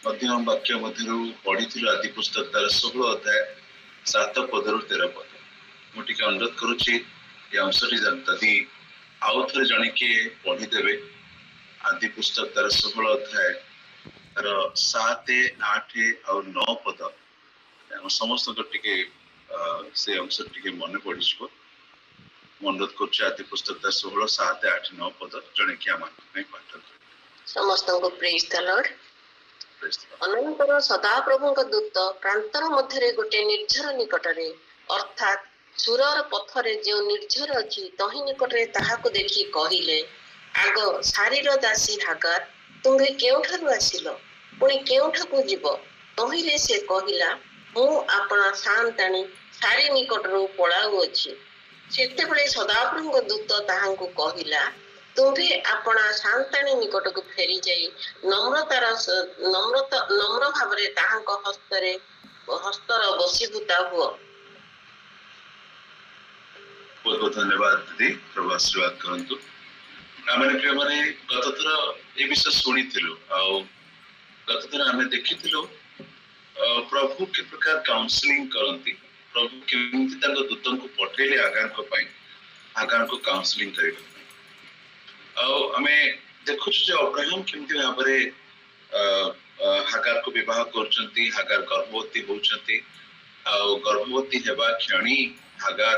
मध्यम वाक्य मध्य पढ़ी आदि पुस्तक तार 16 अध्याय 7 पद 13 पद मुझे अनुरोध करुच्ची अंशटी जदि आउ थे जन किए पढ़ीदे आदि पुस्तक तार 16 अध्याय तार 7 8 और 9 पद समस्त टे से अंश टे मन पड़ अनुरोध कर आदि पुस्तक तार 16 7 8 9 पद जन कि आम पाठ समस्त को प्रेज द लॉर्ड। अनंतर सदा प्रभु दूत प्रांतर मध्य गोटे निर्झर निकटरे अर्थात सुरर पथरे जो निर्झर अच्छी तही निकटरे ताहाको देखि कहिले आग सारीर दासी हागार तुम्हे केउठारु आसिल पुणी केउठाकु जीव तहिरे से कहिला मु आपना सांताणी सारी निकटरू पळाउ अछि सेतेबेले सदाप्रभुଙ୍କ दूत ताहांको कहिला तुम्हे आपना सांताणी निकट को फेरी जाई नम्र भावरे ताहांको हस्तर बसीभूता हुआ। बहुत बहुत धन्यवाद दीदी प्रभु आशीर्वाद करंतु आमे प्रिय माने गत थर ए विषय सुनिथिलु आ गत थर आमे देखिथिलु प्रभु के प्रकार काउंसलिंग करंती प्रभु केमिति तांको दूतन को पठेले आगान को काउंसलिंग करिबा आमे देखु जे अब्राहम केमिति भाबरे हागार को विवाह करचंती हागार गर्भवती होचंती आ गर्भवती हेबा क्षणी हागार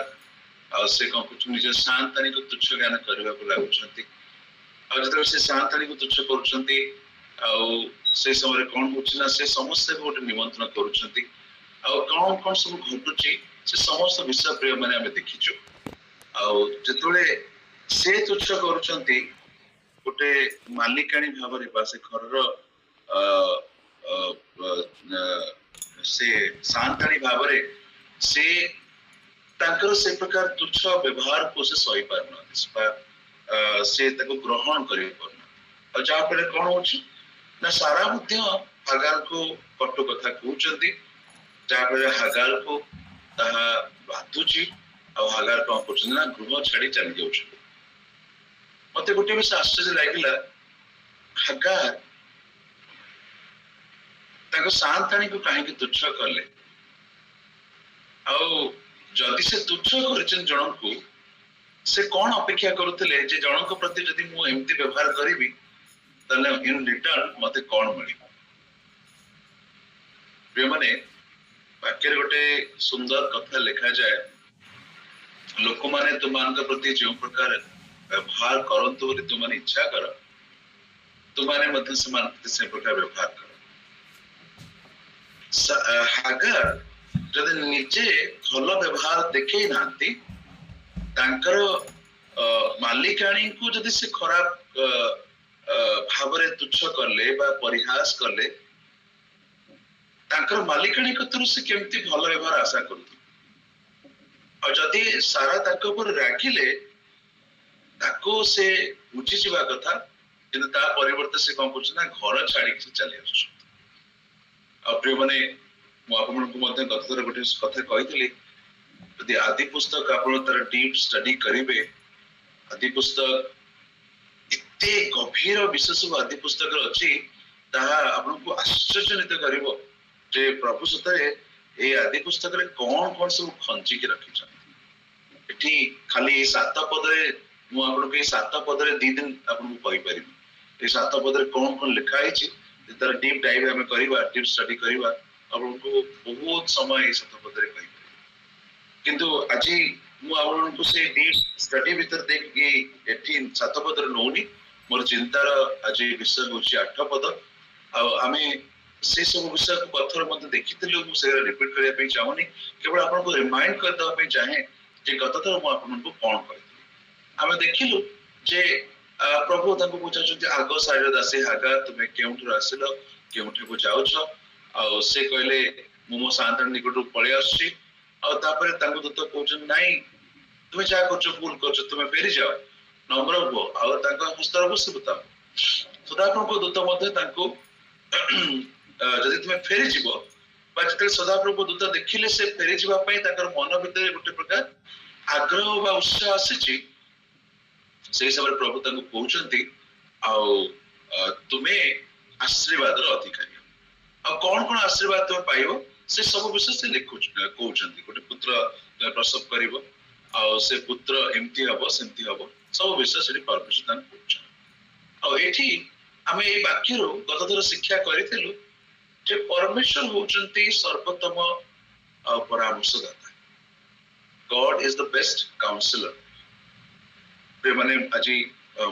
आ से कौन कुछ निज सांतानी को तुच्छ ज्ञान करबा को लागुचंती आ जतरे से सांतानी को तुच्छ करचंती आ से समय कौन होची ना से समस्त को निमंत्रण करूचंती आ कौन सब घटुची से समस्त विषय प्रिय माने हमें देखिचो आ जतले से तुच्छ करूचंती गोटे मालिकाणी भावरे बा से घरर से सांताणी भावरे से तांकर से प्रकार तुच्छ व्यवहार को से सही पारना से ताको ग्रहण करि पारना और जहाँ पर कौन होची ना सारा मध्य हागार को कटु कथा कहउचंती जहाँ पर हागार को ताहा बाधुची और हागार कौन करचंती ना गृह छाड़ी चली जाउछ मते गोटे विषय आश्चर्य लागिला हागार ताको सांताणी को काहे कि तुच्छ करले आउ जदि से तुच्छ करछन जणन को से कौन अपेक्षा करुथिले जे जणन को प्रति जदि मु एम्ति व्यवहार करिवि तने इन रिटर्न मते कौन मिलिबो प्रिय माने वाक्य गोटे सुंदर कथा लिखा जाए लोक माने तुमान के प्रति जो प्रकार व्यवहार करंतु बोली तुमाने इच्छा कर तुमाने मध्य समान से प्रकार व्यवहार कर हागार जदि निजे भल व्यवहार देखे नांती तांकर मालिकाणी को जदि से खराब भावरे तुच्छ करले बा परिहास करले तांकर मालिकाणी कतरु से केमती भल व्यवहार आशा करथि और जदि सारा ताक ऊपर राखिले ताको से बुझी जिबा कथा किंतु ता परिवर्ते से कौन करछ ना घर छाड़ी के चली आछ आ प्रिय माने मु आपन को मध्य गतर गोटे कथा कहितली यदि आदि पुस्तक आपन तर डीप स्टडी करिवे आदि पुस्तक इते गभीर विषय सब आदि पुस्तक अछि ताहा आपन को आश्चर्यजनित करिवो जे प्रभु सतरे ए आदि पुस्तक रे कोन सब खंची के रखि छथि एठी खाली 7 पद रे मु आपन के 7 पद रे 2 दिन आपन को कहि परिबी ए 7 पद रे कोन लिखा है तार डीप डाइव हमें करिबा डीप स्टडी करिबा आपन को बहुत समय 7 पद रे कहि किंतु আজি मु आपन को से डीप स्टडी भीतर देख के एठी 7 पद रे नोनी मोर चिंतार आज विषय होची 8 पद आ हमें से सब विषय को पत्थर मते देखितलु मु से रिपीट करिया पे चाहूनी केवल आपन को रिमाइंड कर दवा पे चाहे जे गत थर मु आपन को कोन कहितली हमें देखिलु जे प्रभु तंको पूछा आग साइड दासी हागा तुम्हें केउठु आसिल केउठु को जाउछ आ से कहले मो सांताणी निकट पळे आछि आ तापरे तंको दूत कहउछ नाही तुम्हें जा करछ भूल करछ तुम्हें फेरी जाओ नम्र हो आ तंको हस्तर बसीबता सदाप्रभु को दूत मध्ये तंको जदि तुम्हें फेरी जीवो बा जते सदाप्रभु दूत देखिले से फेरी जीवा पई तकर मन भीतर गोटे प्रकार आग्रह बा उत्साह आसीची से समय प्रभु तंको कहउचंती आ तुम्हें आशीर्वाद अधिकारी ଆଉ କଣ आशीर्वाद तुम पाइबो से सब विषय से कहउछंती गोटे पुत्र प्रसव करिवो आ से पुत्र एमती हबो सेमती हबो सब विषय से परमेश्वर दान कहउछन। आ एठी आमे ए वाक्य रो गत थर शिक्षा करिथिलु जे परमेश्वर होउछंती सर्वोत्तम परामर्शदाता। God is the best counsellor. पे माने आजी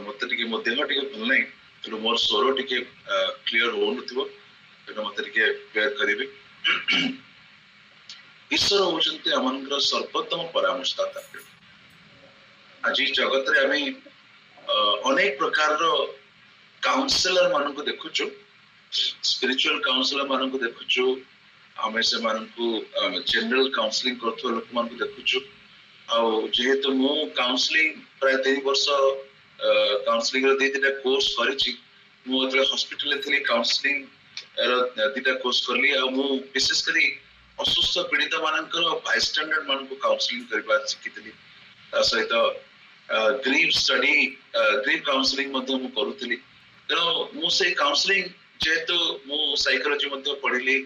मते टिके मो देह टिके भल नै तो मोर स्वर टिके क्लियर हो नथिबो तो मते टिके बेयर करिवे। ईश्वर होउछंती हमनकर सर्वोत्तम परामर्शदाता। आजी जगत रे आमे अनेक प्रकार रो काउंसलर मान को देखुचु, स्पिरिचुअल काउंसलर मान को देखुचु, आमे से मान को जनरल काउंसलिंग करथो लोक मान को देखुचु। आ जेहेतु मु काउंसलिंग प्राय 3 वर्ष काउंसलिंग रो दिटा कोर्स करिछि। मु अतले हॉस्पिटल ले थली काउंसलिंग रो दिटा कोर्स करली। आ मु विशेष करी असुस्थ पीड़ित मानकर बायस्टैंडर मान को काउंसलिंग करबा सिखितली। ता सहित ग्रीफ स्टडी ग्रीफ काउंसलिंग मध्य मु करूतली। तेणु मु से काउंसलिंग जेहेतु मु साइकोलॉजी मध्य पढ़िली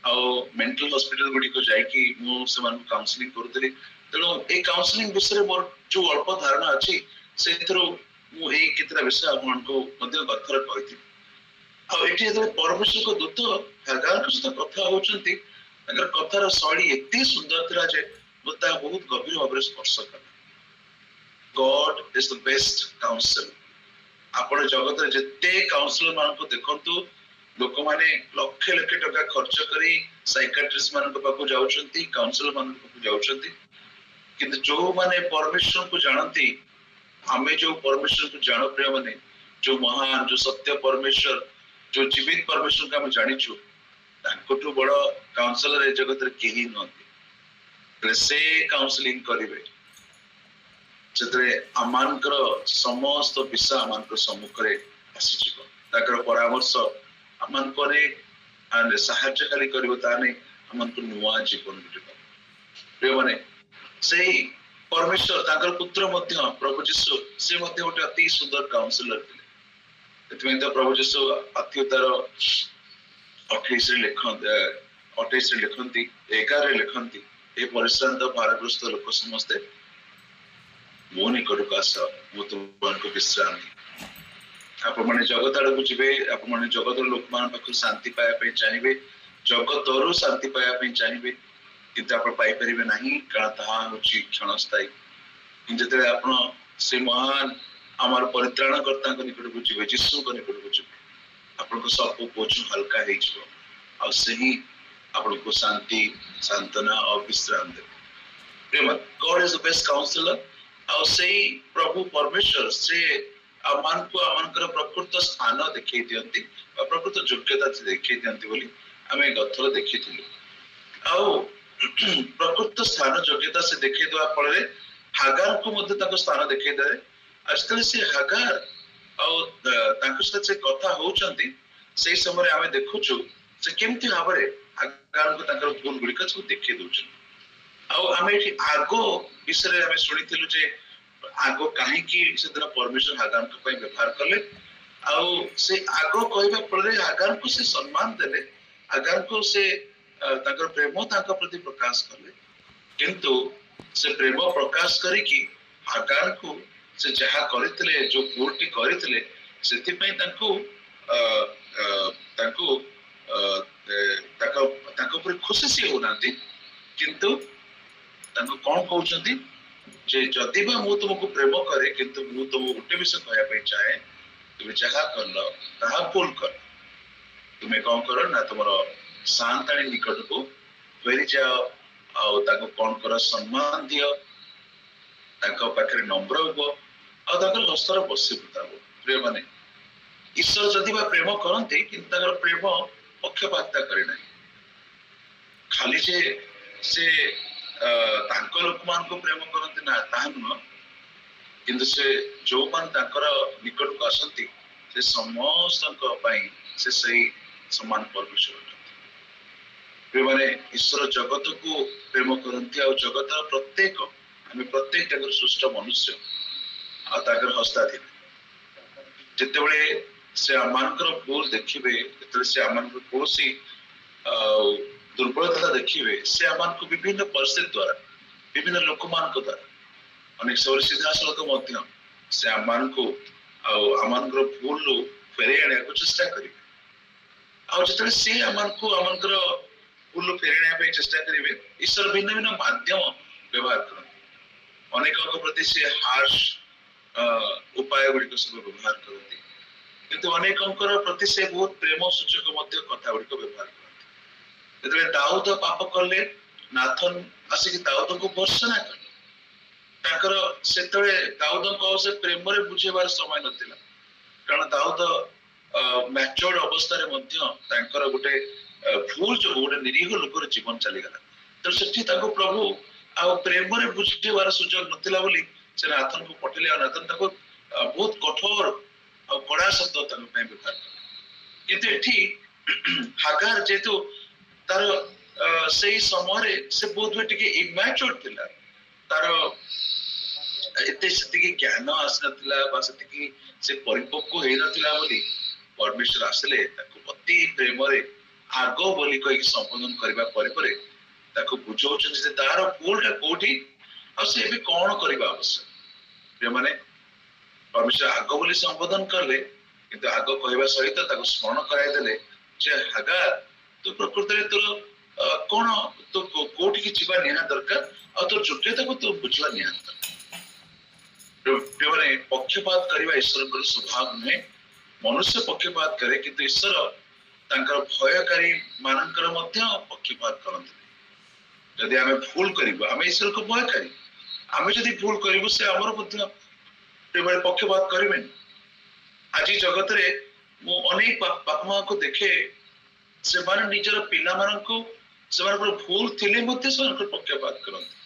आ मेंटल हॉस्पिटल गुडी को जाईकी मु से मान काउंसलिंग करूतली। तेणु ए काउंसलिंग विषय मोर जो अल्प धारणा अछि सेथरो मु ए कितरा विषय आपन को मध्य गथर कहिथि। आ एठी जे परमेश्वर को दूत हगार के साथ कथा होचंती अगर कथार शैली एते सुंदर थिला जे मता बहुत गभीर भाव रे स्पर्श कला। God is the best counsellor. आपण जगत रे जते काउंसलर मान को देखंतु लोक माने लक्ष लक्ष टका खर्च करी साइकियाट्रिस्ट मान को पाको जाउछंती, काउंसलर मान को जाउछंती, किंतु जो माने परमेश्वर को जानती, हमें जो परमेश्वर को जानो प्रिय माने जो महान जो सत्य परमेश्वर जो जीवित परमेश्वर का हम जानिछु ताकटु बड़ काउंसलर ए जगत रे केही नथि। से काउंसलिंग करिवे जेतरे अमानकर समस्त विषय अमानकर सम्मुख रे आसी जिवो। ताकर परामर्श अमान करे आने सहायता खाली करिवो ताने अमान को नुवा जीवन मिलिबो। प्रिय माने सेही परमेश्वर ताकर पुत्र मध्य प्रभु यीशु से मध्य गोटे अति सुंदर काउंसलर थिले। एतमे तो प्रभु यीशु अत्युत्तर 28 रे लिखंती 11 रे लिखंती ए परिश्रांत भारग्रस्त लोक समस्ते मो निकटक आस मु तुमको विश्राम दी। आपण माने जगत आड़ को जीवे, आपण माने जगत लोक मान पाखु शांति पाया पे चाहिए, जगतरु शांति पाया पे चाहिए, किंतु आपण पाई परिबे नाही कारण ताहा होची क्षणस्थायी। जेते आपण से महान आमार परित्राणकर्ता को निकट को जीवे, यीशु को निकट को जीवे, आपण को सब बोझ हल्का हे जिवो आ सही आपण को शांति सांत्वना और विश्राम दे। प्रेम God is the best counsellor. आ सही प्रभु परमेश्वर से आमान को आमानकर प्रकृत स्थान देखै दियंती आ प्रकृत योग्यता देखै दियंती बोली आमे गथर देखिथिलु। आ प्रकृत स्थान योग्यता से देखै दवा फल रे हागार को मध्य ताको स्थान देखै दे। आजकल से हागार आ ताको साथ से कथा होचंती से समय आमे देखुछु से केमति भाबरे हागार को ताकर भूल गुड़िका सब देखै दोछन। आ आमे एठी आगो विषय आमे सुनिथिलु जे आगो काहे की सेदिन परमेश्वर हागार को पई व्यवहार करले आ से आगो कहबा फल हागार को से सम्मान देले, हागार को से ताकर प्रेम ताका प्रति प्रकाश करले, किंतु से प्रेम प्रकाश करी की हागार को से जहा करथिले जो भूलटी करथिले सेति पई तांको तांको ताका ताका पर खुशी से होनांती, किंतु तांको कोन कहउचंती जे जदि बा मु तुमको प्रेम करे किंतु मु तुम गोटे विषय कहया पे चाहे तुम जहा करलो ताहा भूल कर। तुमे कोन करो ना तुमरो शांताणी निकट को फेरी जाओ आ ताको कोन करो सम्मान दियो, ताको पाखरे नम्र हो आ ताको हस्तर बसी बुताबो। प्रिय माने ईश्वर जदि बा प्रेम करंती किंतु ताकर प्रेम पक्षपातता करे नाही, खाली जे से तांको लोक मान को प्रेम करंती ना ताहा न, किंतु से जो मान ताकर निकट को आसंती से समस्त पई से सही समान परमेश्वर। प्रिय माने ईश्वर जगत को प्रेम करंती आ जगत प्रत्येक आमे प्रत्येक ताकर सृष्ट मनुष्य आ ताकर हस्ताधीन जेतेबेले से आमानकर भूल देखिबे तेतले से आमानकर कोसी दुर्बलता देखिए से आमको विभिन्न परिस्थिति द्वारा विभिन्न लोक मान द्वारा अनेक समय सीधा सड़क से आमको आमर भूल फेरे आने को चेष्टा करेंगे आते सी आमको आमर भूल फेरे आने चेष्टा करेंगे ईश्वर भिन्न भिन्न माध्यम व्यवहार करते अनेक प्रति से हार्श उपाय गुड़िक सब व्यवहार करते किंतु अनेकंकर प्रति से बहुत प्रेम सूचक कथा गुड़िक व्यवहार करते जो दाऊद पाप कले नाथन आसिक दाऊद को भर्सना कले से दाऊद से प्रेम बुझेबार समय नथिला कारण दाऊद मैच्योर्ड अवस्था गोटे भूल जो गोटे निरीह लोकर जीवन चलीगला तो सेठी प्रभु आ प्रेम बुझेबार सुजोग नथिला बोली से नाथन को पठेले और नाथन बहुत कठोर और कड़ा शब्द व्यवहार किंतु एठी हागार जेतु तार से समय से बहुत टिके इमैच्योर थिला तार एते सेतिकी ज्ञान आसनथिला से परिपक्व हो नथिला बोली परमेश्वर आसले ताको अति प्रेम रे आगो बोली कहि संबोधन करबा परे ताको बुझौछन जे तार भूलटा कोठी आ से भी कोन करबा आवश्यक माने परमेश्वर आगो बोली संबोधन करले किंतु आगो कहबा सहित ताको स्मरण कराय देले जे हागार तो प्रकृति रे तोर कोन तो कोठी की जीवा निहा दरकार आ तो योग्यता को तो बुझवा निहा दरकार माने पक्षपात करबा ईश्वर को स्वभाव नुहे मनुष्य पक्षपात करे किंतु ईश्वर तांकर भयकारी मानकर मध्य पक्षपात करंती यदि आमे भूल करिबो आमे ईश्वर को भयकारी आमे यदि भूल करिबो से हमर मध्य प्रेम पक्षपात करें आज जगत रे मु अनेक बापा माँ को देखे से माने निजर पिला मानको से मानकर भूल थिले मध्य से मानकर पक्षपात करंती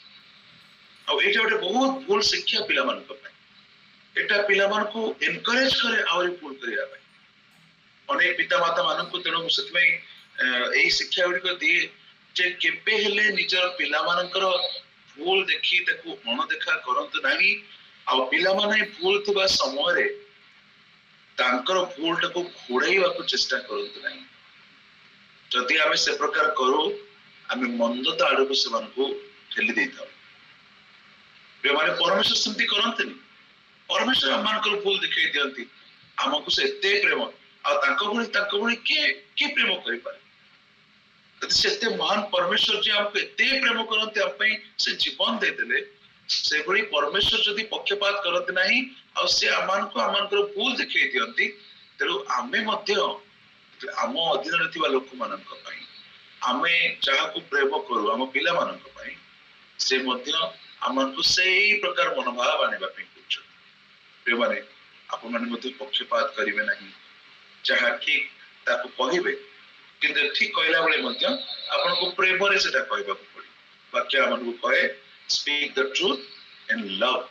आ एटा गोटे बहुत भूल शिक्षा पिला मानक पय एटा पिला मानको एनकरेज करे आउरी भूल करिया पय अनेक पिता माता मानको तेणु सतमय एई शिक्षा गुडी को दिए जे केबे हेले निजर पिला मानकर भूल देखि ताको अणदेखा करंत नाही आ पिला माने भूल थिबा समय रे तांकर भूल टाको घोड़ाइबा को चेष्टा करंत नाही जदि आमे से प्रकार करू आमे मंदता आडू से मानको ठेली देइथाउ बेमाने परमेश्वर संति करंतनी परमेश्वर आमानकर भूल देखै दियंती आमको से एते प्रेम आ तांको भଳି के प्रेम करि पारे यदि सेते महान परमेश्वर जे हमको एते प्रेम करंती हम पई से जीवन दे देले से भଳି परमेश्वर जदि पक्षपात करते नाही आ से आमानको आमानकर भूल देखै दियंती तेरो आमे मध्य आम अधीन रे थिबा लोक मानक पई आमे जहा को प्रेम करू आम पिला मानक पई से मध्य आमानको सेही प्रकार मनोभाव आनिबा पई कुछ प्रेम माने आपन माने मध्य पक्षपात करिवे नाही जहा ठीक ताको कहिबे किंतु ठीक कहला बेले मध्य आपन को प्रेम रे सेटा कहबा पड़ी वाक्य आमन को कहे speak the truth and love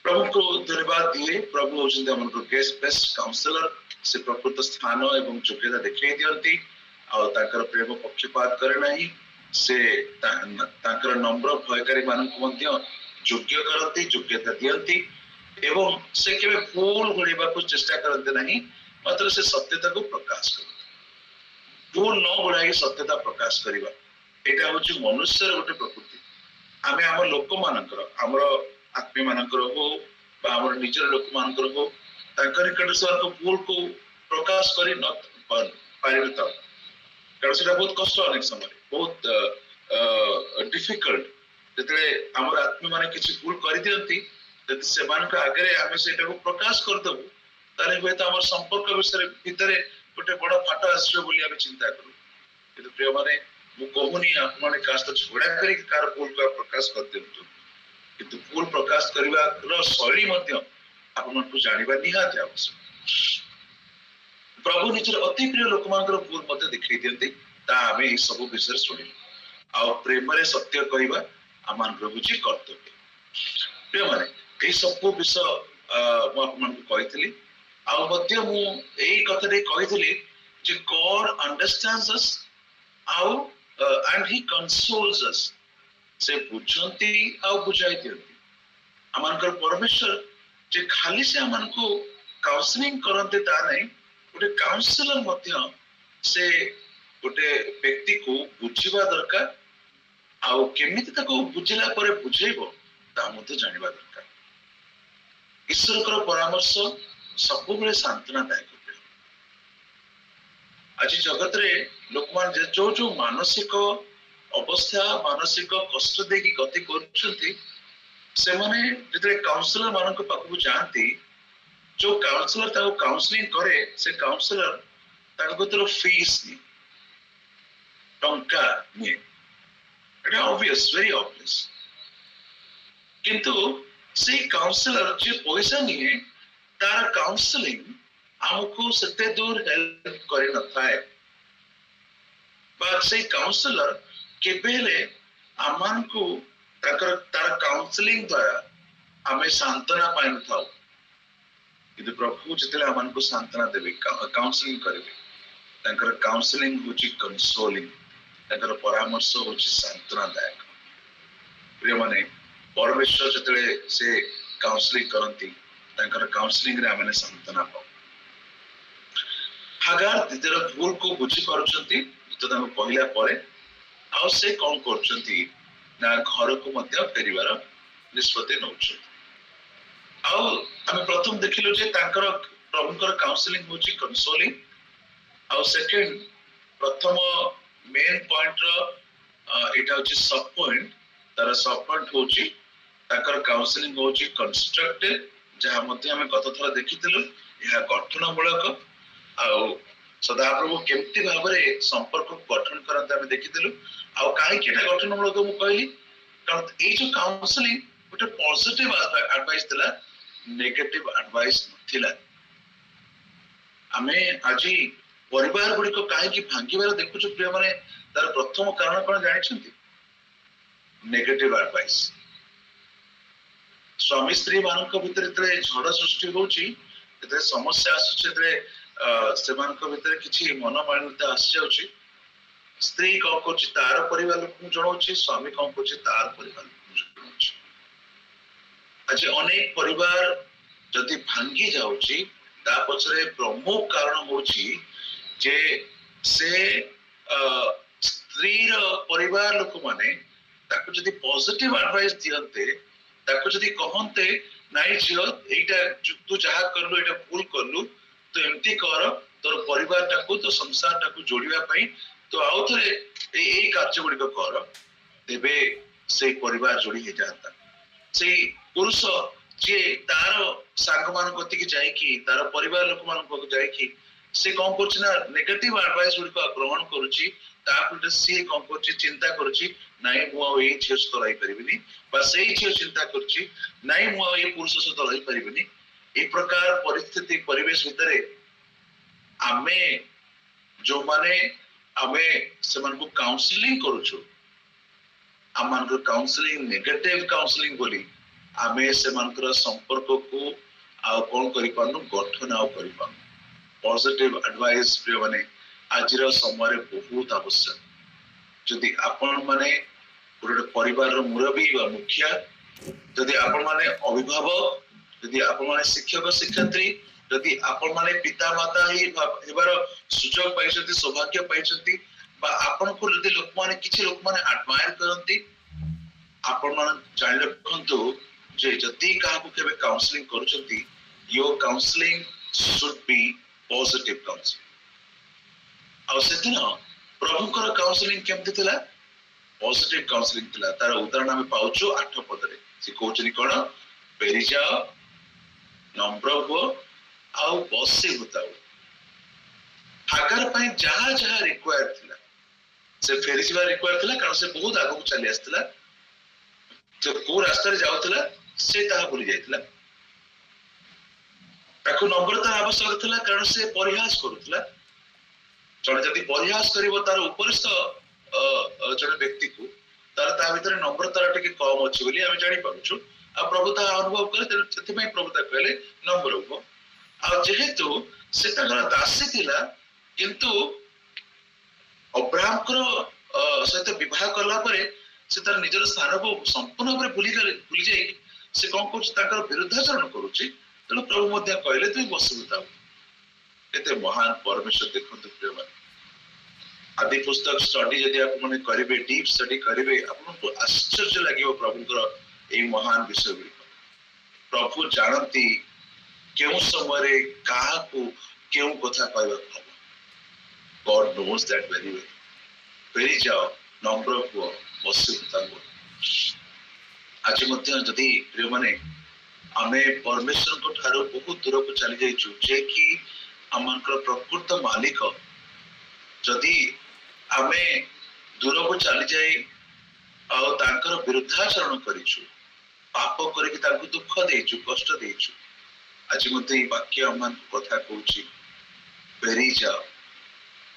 प्रभु को धन्यवाद दिए प्रभु होचंते हमन को बेस्ट काउंसलर से प्रकृत स्थान एवं योग्यता देखै दियंती आ ताकर प्रेम पक्षपात करे नाही से ताकर नम्र भयकारी मानन को मध्य योग्य करंती योग्यता दियंती एवं से केबे भूल घड़ीबा को चेष्टा करंते नाही मात्र से सत्यता को प्रकाश करते भूल न घड़ाई सत्यता प्रकाश करिबा एटा होची मनुष्यर गोटे प्रकृति आमे आम लोक मानकर आमर आत्मी मानकर हो आमर निजर लोक मानकर हो तांकर निकट से भूल को प्रकाश करी न पारिबे त कारण सेटा बहुत कष्ट अनेक समय बहुत डिफिकल्ट जतले आमर आत्मी माने किछि भूल करि दियंती जति से मानक आगे आमे सेटा को प्रकाश कर दबु तारे होय त आमर संपर्क विषय भितरे गोटे बड़ फाटा आछो बोली आमे चिंता करू किंतु प्रिय माने मु कहूनी आपने कास्ट झगड़ा करी कार भूल को प्रकाश कर दियंतु किंतु भूल प्रकाश करबा रो शैली मध्य आपन को जानिबा निहात आवश्यक प्रभु निजर अति प्रिय लोक मानकर भूल मध्य दिखाई दियंती ता आमे ई सब विषय सुनि आ प्रेम रे सत्य कहबा आमान प्रभु जी कर्तव्य प्रिय माने ए सब विषय मु आपन को कहितली आ मध्य मु एई कथा रे कहितली जे गॉड अंडरस्टैंड्स अस आउ and he consoles us से बुझंती आउ बुझाई दियंती आमानकर परमेश्वर जे खाली से आमान को काउंसलिंग करंते ता नै गोटे काउंसलर मध्य से गोटे व्यक्ति को बुझिबा दरकार आउ केमिति ताको बुझिला परे बुझेइबो ता मते जानिबा दरकार। ईश्वरकर परामर्श सबुबेले सांत्वनादायक। आज जगत रे लोक मान जो जो मानसिक अवस्था मानसिक कष्ट देकी गति करछंती से माने जतरे काउंसलर मानक पाखु जानती जो काउंसलर ताको काउंसलिंग करे से काउंसलर ताको तरो फीस नि टंका नि एटा ऑब्वियस वेरी ऑब्वियस किंतु से काउंसलर जे पैसा निए तार काउंसलिंग हमको सत्य दूर हेल्प करे न थाए बट से काउंसलर केबेले आमान को तार काउंसलिंग द्वारा हमें सांत्वना पाइ न थाउ किंतु प्रभु जतले आमान को सांत्वना देबे काउंसलिंग करेबे ताकर काउंसलिंग होची कंसोलिंग ताकर परामर्श होची सांत्वनादायक। प्रिय माने परमेश्वर जतले से काउंसलिंग करंती ताकर काउंसलिंग रे आमे सांत्वना पाउ। हागार दिदर भूल को बुझी पारुचंती तो ताको कहिला परे आ से कोन करचंती ना घर को मध्य फेरिवार निष्पत्ति नउछ। आ हम प्रथम देखिलो जे ताकर प्रभुकर काउंसलिंग होची कंसोलिंग आ सेकंड प्रथम मेन पॉइंट रो एटा होची सब पॉइंट तार सब पॉइंट होची ताकर काउंसलिंग होची कंस्ट्रक्टिव जहा मध्य हम गत थरा देखिथिलु यह गठनमूलक आ सदाप्रभु केमती भाबरे संपर्क गठन करते हम देखिथिलु आ काहे केटा गठनमूलक मु कहली कारण ए जो काउंसलिंग गोटे पॉजिटिव एडवाइस दिला नेगेटिव एडवाइस नथिला। हमें आज परिवार गुडी को काहे कि भांगीबार देखुछु प्रिय माने तार प्रथम कारण कोन जानिछंती नेगेटिव एडवाइस। स्वामी स्त्री मानक भितर इतरे झड़ सृष्टि होउची इतरे समस्या आसुची इतरे सेमानक भितर किछि मनोमालिन्यता आसी जाउची स्त्री कोन करछि तार परिवार लोक जणौछि स्वामी कोन करछि तार परिवार लोक जणौछि। आज अनेक परिवार जदि भांगी जाउची ता पछरे प्रमुख कारण होउची जे से स्त्री रो परिवार लोक माने ताको जदि पॉजिटिव एडवाइस दियन्ते ताको जदि कहन्ते नाइ जियो एटा तू जहा करलु एटा भूल करलु तो एमती कर तोर परिवार टाकू तो संसार टाकू जोड़िबा पई तो आउ थरे एई कार्य गुडी को कर तेबे से परिवार जोड़ी हे जाता। से पुरुष जे तार सांग मान गति की जाय कि तार परिवार लोक मान को जाय कि से कोन करछ ना नेगेटिव एडवाइस गुडी को ग्रहण करूची ता पुटे से कोन करछ चिंता करूची नाइ मु ए झियो सतो रही परिबिनी बा से झियो चिंता करछी नाइ मु ए पुरुष सतो रही परिबिनी। ए प्रकार परिस्थिति परिवेश भितरे आमे जो माने आमे सेमान को काउंसलिंग करूछु आमान को काउंसलिंग नेगेटिव काउंसलिंग बोली आमे सेमान को संपर्क को आ कोन करि पानु गठन आ करि पानु पॉजिटिव एडवाइस प्रिय माने आजिर समय रे बहुत आवश्यक। जदि आपण माने गोटे परिवार रो मुरबी वा मुखिया जदि आपण माने अभिभावक जदि आपण माने शिक्षक शिक्षयित्री जदि आपण माने पिता माता ही हेबार सुजोग पाइछथि सौभाग्य पाइछथि बा आपण को जदि लोक माने किछि लोक माने एडमायर करंती आपण माने जानि रखंतु जे जदि काहा को केबे काउंसलिंग करूछथि your counselling should be positive counselling. आ सेदिन प्रभुकर काउंसलिंग केमति थिला पॉजिटिव काउंसलिंग थिला। तार उदाहरण हम पाउछु 8 पद रे से कोचनी कोन पेरि जाओ नम्र हो आउ बसी बुताओ। हागर पई जहा जहा रिक्वायर थिला से फेरि जिबा रिक्वायर थिला कारण से बहुत आगु चली आस्थिला जो को रास्ता रे जाउथिला से ताहा भूली जाइथिला ताको नम्रता आवश्यक थिला कारण से परिहास करूथिला। जने जदि परिहास करिवो तार उपरिस्थ जने व्यक्ति को तार ता भीतर नम्रता टिके कम अछि बोली हम जानि पाउछु आ प्रभु ता अनुभव करे तेति में प्रभु ता कहले नम्र हो आ जेहेतु से ताकर दासी थिला किंतु अब्राहम को सहित विवाह कला परे से तार निजर स्थान को संपूर्ण भाव भूली जाई से कोन करछ ताकर विरुद्धाचरण करूची तेणु प्रभु मध्य कहले तु बसबुता एते महान परमेश्वर देखंतु प्रिय मान आदि पुस्तक स्टडी जदि आप माने करिवे डीप स्टडी करिवे आपको आश्चर्य लागिवो प्रभुकर ए महान विषय गुड़िक प्रभु जानती केउ समय कहा को केउ कथा कहबा God knows that very well फेरी जाओ नम्र हुआ बसिता हुआ आज मध्य जदि प्रिय माने आमे परमेश्वर को ठारो बहुत दूर को चली जाइछु जे कि आमनकर प्रकृत मालिक जदि आमे दूर को चली जाए और तांकर विरुद्धाचरण करिछु पाप करके तांको दुख देइछु कष्ट देइछु आज मते ई वाक्य आमन कथा कहूची फेरी जाओ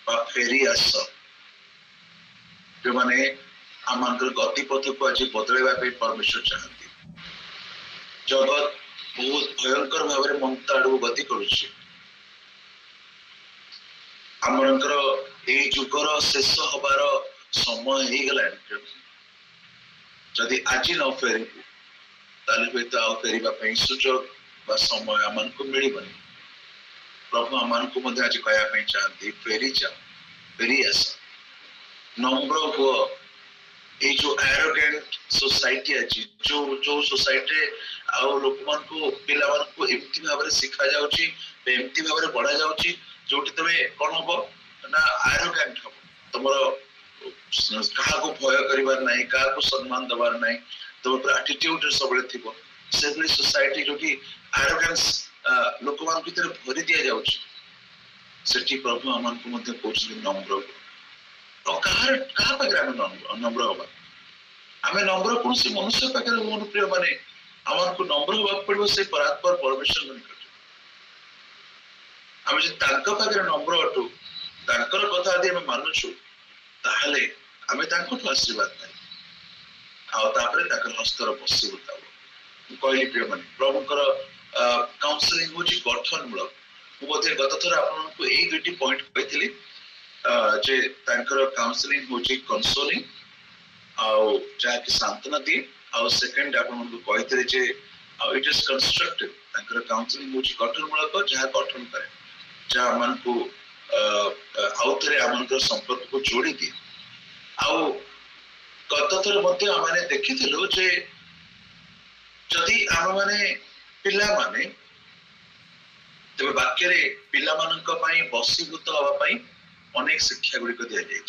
बा फेरी आस जो माने आमनकर गति पथ को आज बदलैबा पे परमेश्वर चाहती जगत बहुत भयंकर भाव में ममता आड़ गति करुच्छे आमरंकर ए जुगर शेष हबार समय हो गला जदि आज न फेरबू ताले तो आ फेरवा सुजोग बा समय आमन को मिलबनी प्रभु आमन को मध्य आज कहया चाहती फेरी जा फेरी आस नम्र हुआ ये जो एरोगेंट सोसाइटी अछि जो जो सोसाइटी आ लोक मान को पिला मान को एमती भाव रे सिखा जाउची एमती भाव रे पढ़ा जाउची जोटी तबे कोन हो ना एरोगेंट हो तमरो कहा को भय करिवार नाही कहा को सम्मान दबार नाही तो एटीट्यूड रे सबले थिबो सेबली सोसाइटी जोटी एरोगेंस लोक मान भीतर भरि दिया जाउची सेठी प्रभु अमन को मध्य कोच नम्र कहा पाखे नम्र हवा आम नम्र कौन से मनुष्य पाखे मोर प्रिय माने आम को नम्र हवा पड़ो से परात्पर परमेश्वर निकट आम जो पाखे नम्र अटू तांकर कथा यदि आम मानुछु ताहले आम आशीर्वाद पाई हस्तर बसीभूता कहली प्रिय माने प्रभुकर काउंसलिंग हूँ गठनमूलक मुझे गत थर आपको यही दुईटी पॉइंट कही जे तांकर काउंसलिंग होची कंसोलिंग आउ जाके सांत्वना दिए आउ सेकंड आपन को कहितरे जे इट इज कंस्ट्रक्टिव तांकर काउंसलिंग होची गठनमूलक जहा गठन करे जहा मन को आउथरे आमनकर संपर्क को जोड़ी दिए आउ गत थर मध्ये आमाने देखिथिलो जे जदि आम माने पिला माने तबे वाक्य रे पिला मानक पई बसीभूत हवा पई अनेक शिक्षा गुड़िक दि जाए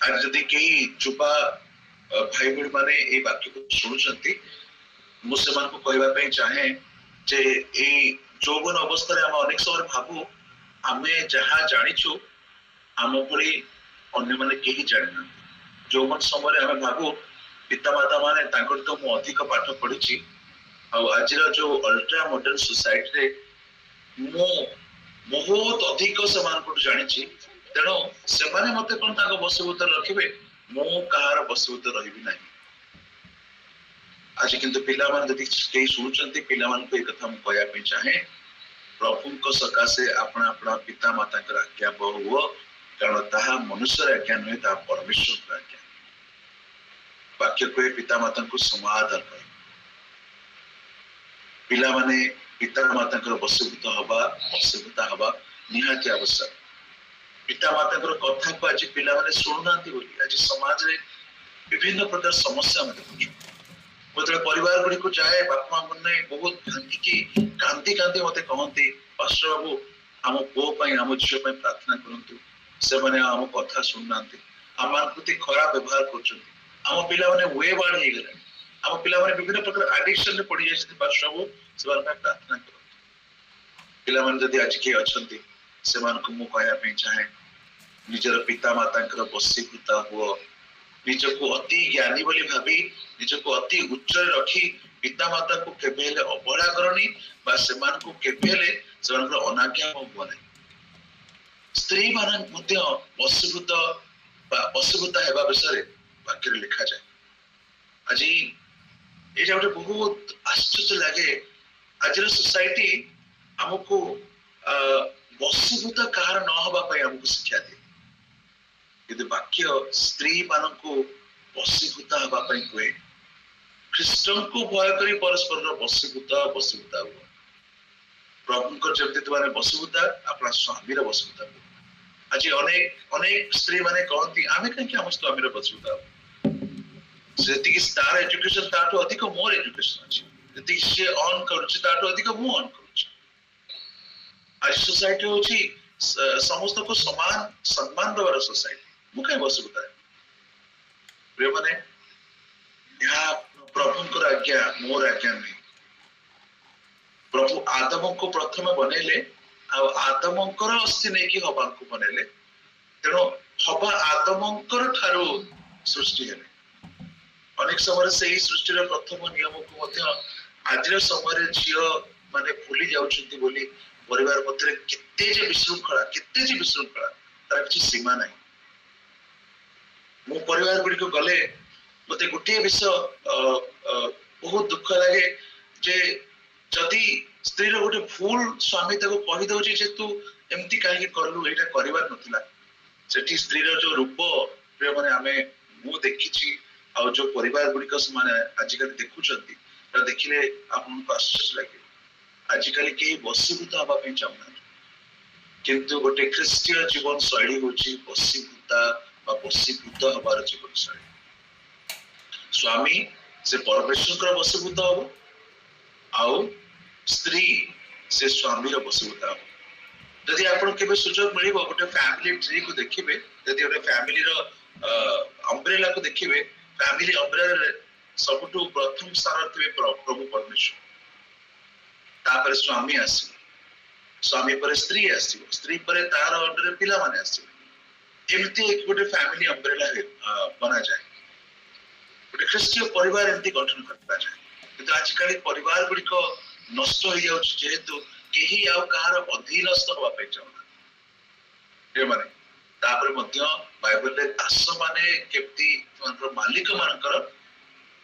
आज जदि कई युवा भाई बहन माने ए वाक्य को शुणुचंती मुझे मान को कहबा चाहे जे ए यौवन अवस्था रे हम अनेक समय भाबू आमे जहां जानिछु आम भली अन्य माने केही जानि ना यौवन समय रे हम भाबू पिता माता माने तांकर तो मु अधिक पाठ पढिछि आ आज जो अल्ट्रा मॉडर्न सोसाइटी रे मु बहुत अधिक समान को जानिछि तेणु से मते कौन बसीभूत रखिबे मु कहार बसीभूत रही ना आज किंतु पिला मान जदि कई शुणुचंती पिला मान को एक कथा मु कहया पे चाहे प्रभु को सकाशे अपना अपना पिता माता कर आज्ञा बहु कारण ताहा मनुष्य आज्ञा नुहे ता परमेश्वर आज्ञा वाक्य को पिता माता को समाधान कर पिला माने पिता माता बसीभूत हवा बसीभूता हवा निहाती आवश्यक पिता माता कथा को आज पिला माने शुणुना आज समाज रे विभिन्न प्रकार समस्या में देखु जो परिवार गुड़ी को जाए बापा मैंने बहुत कांदी कांदी मत कहती पास्टर बाबू आम पुओ आम झील प्रार्थना करूँ से आम कथा शुणुना आम प्रति खराब व्यवहार कर पिला वे बार्ड हो गले आम पिला विभिन्न प्रकार एडिक्शन में पड़ जाए पास्टर बाबू से प्रार्थना कर पिला जदि आज किए अच्छा से कहया चाहे निजर पिता माता बसीभूता हुआ निज को अति ज्ञानी बोली भाभी निज को अति उच्च रखी पिता माता को केबे अवहेला करनी बा सेमान को केबे अनाज्ञा हुआ नहीं स्त्री मान बसीभूत बसीभूता हेबा विषय वाक्य लिखा जाए आज ये गोटे बहुत आश्चर्य लगे आज सोसाइटी हमको बसीभूत कहार न हवा हमको शिक्षा दिए यदि वाक्य स्त्री मान को बसीभूता हवा कहे ख्रीष्टन को भय करी परस्पर बसीभूता बसीभूता हुआ प्रभु जमी तुम बसीभूता अपना स्वामी बसीभूता आज अनेक अनेक स्त्री माने कहती आमे कहीं हम स्वामी बसुता जति तार एजुकेशन ताठो अधिक मोर एजुकेशन अछि जति से ऑन करूछि ताठो अधिक मु ऑन करूछि आज सोसाइटी होछि समस्त को समान सम्मान देवार सोसाइटी मु कहीं बसुता प्रिय माने यह प्रभु आज्ञा मोर आज्ञा नहीं प्रभु आदम को प्रथम बनैले आदमंकर अस्थि नहीं कि हवा को बनैले तेणु हवा आदमंकर ठारू सृष्टि है अनेक समय से सृष्टि प्रथम नियम को आज समय झील माने भूली जाउछंती बोली परिवार मध्य केते जे विशृंखला तार किसी सीमा नहीं मो परिवार गुडी को गले मते गोटे विषय बहुत दुख लगे जे जदि स्त्री गोटे भूल स्वामी कही दौची जे तू एमती कहीं करलु एटा करिवार नथिला सेठी स्त्री जो रूप प्रिय माने आमे मु देखिछि आ जो परिवार गुडी माने आजिकल देखुछंती देखिले आपनको आश्चर्य लगे आजिकल के बसीभूत हवा पे चाहना किंतु गोटे ख्रीष्टीय जीवन शैली होची बसीभूता बा बसीभूत हबार जीवन शैली स्वामी से परमेश्वर बसीभूत हो आउ स्त्री से स्वामी बसीभूत हो जदि आपन केबे सुযোগ मिलिबो गोटे फैमिली ट्री को देखिबे जदि गोटे फैमिली रो अम्ब्रेला को देखिबे फैमिली अम्ब्रेला सबुठु प्रथम स्थान थे प्रभु परमेश्वर तापर स्वामी आसीबो स्वामी पर स्त्री आसीबो स्त्री पर तार अंडर पिला माने आसीबो एमती एक गोटे फैमिली अम्ब्रेला बना जाए गोटे ख्रीष्टीय परिवार एमती गठन करता जाए किंतु आजिकल परिवार गुडी को नष्ट हो जाउछ जेहेतु केही आउ कहार अधीनस्थ होबा पे चाहना ए माने तापर मध्य बाइबल रे दास माने केप्ती तंत्र मालिक मानकर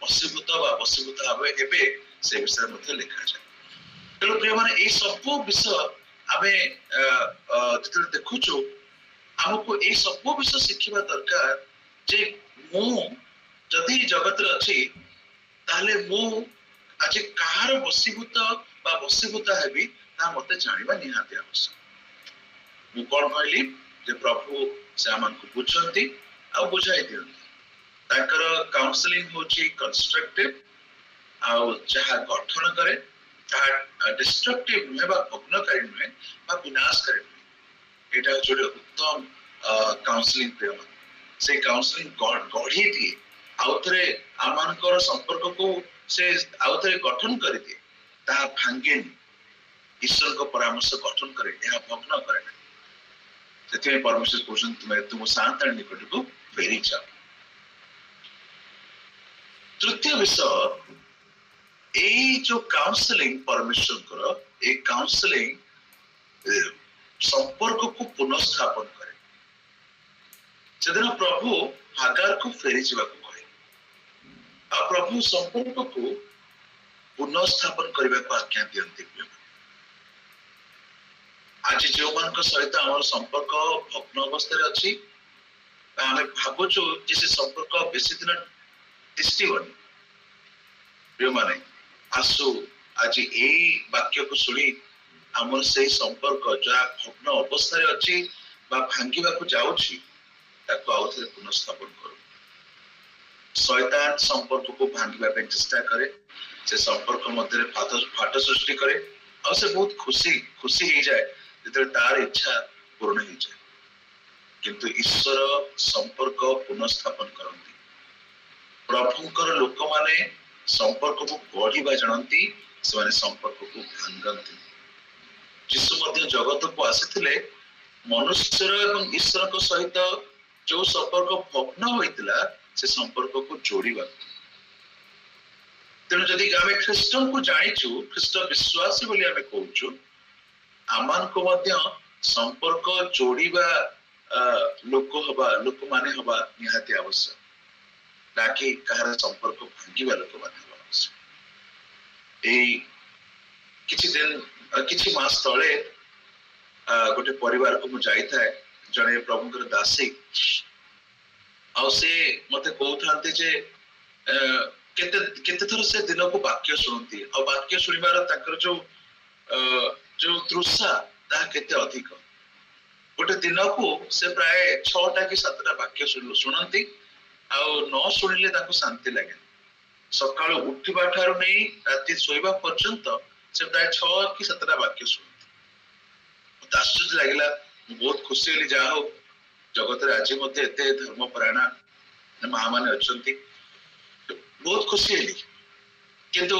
वशीभूत बा वशीभूत भाबे एबे से विषय मध्य लिखा जाए तेणु प्रिय माने ए सब विषय आमे जते देखुछु हमको ए सब विषय शिखिबा दरकार जे मु जदि जगत रे अछि ताले मु आज कहार वशीभूत बा वशीभूत हेबी ता मते जानिबा निहाती आवश्यक मु कोन कहली जे प्रभु से हमको बुझंती आ बुझाई दियंती ताकर काउंसलिंग होची कंस्ट्रक्टिव आ जहा गठन करे ता डिस्ट्रक्टिव नुहे बा भग्नकारी नुहे बा विनाशकारी एटा जोडे उत्तम काउंसलिंग प्रेम से काउंसलिंग गढ़ी दिए आउथरे आमानकर संपर्क को से आउथरे गठन कर दिए ता भांगेनी ईश्वर को परामर्श गठन करे यह भग्न करे सेते परमेश्वर कहउछन तुम शांत निकट को फेरी जाओ तृतीय विषय ए जो काउंसलिंग परमेश्वर करो ए काउंसलिंग संपर्क को पुनर्स्थापन करे सेदिन प्रभु हागार को फेरी जावा को कहे आ प्रभु संपर्क को पुनर्स्थापन करने को आज्ञा दियंती आज जो मान सहित आम संपर्क भग्न अवस्था अच्छी आम भावुचु जे संपर्क बेसी दिन तिष्ठिबनी प्रिय माने आसु आज यही वाक्य को सुनी आमर से संपर्क जहाँ भग्न अवस्था अच्छी भांगा जाऊँगी पुनर्स्थापन करू शैतान संपर्क को भांगा चेष्टा करे से संपर्क मध्य फाट सृष्टि करे और से बहुत खुशी खुशी हो जाए जो तार इच्छा पूर्ण हो जाए किंतु ईश्वर संपर्क पुनर्स्थापन करती प्रभुंकर लोक माने संपर्क को गढ़ा जानती से संपर्क को भांगती यीशु मध्य जगत को आसी मनुष्यर एवं ईश्वर सहित जो संपर्क भग्न होता से संपर्क को जोड़ा तेणु जदि आम ख्रीष्टन को जाचु ख्रीष्ट विश्वासी बोली आम कहूँ आमान को मध्य संपर्क जोड़ा लोक माने हवा निहाती आवश्यक नाकि कहार संपर्क भांगा लोक माने हवा आवश्यक एई किछि दिन किछि मास तले गोटे परिवार को मु जाइथाय जने प्रभुकर दासी आ से मते कहउथांते जे केते केते थर से दिन को वाक्य सुनती और वाक्य सुनिबार ताकर जो तृषा ता केते अधिक गोटे दिन को से प्राय 6टा कि 7टा वाक्य शुणती आउ न शुणिले ताको शांति लगे सकाळ उठिबा ठारू नहीं राति सोइबा पर्यंत से प्राय 6 कि 7टा वाक्य शुणती आश्चर्य लगिला बहुत खुशी हेली जा हो जगत रे आज मते एते धर्मपरायण माँ माने अछंती बहुत खुशी हेली किंतु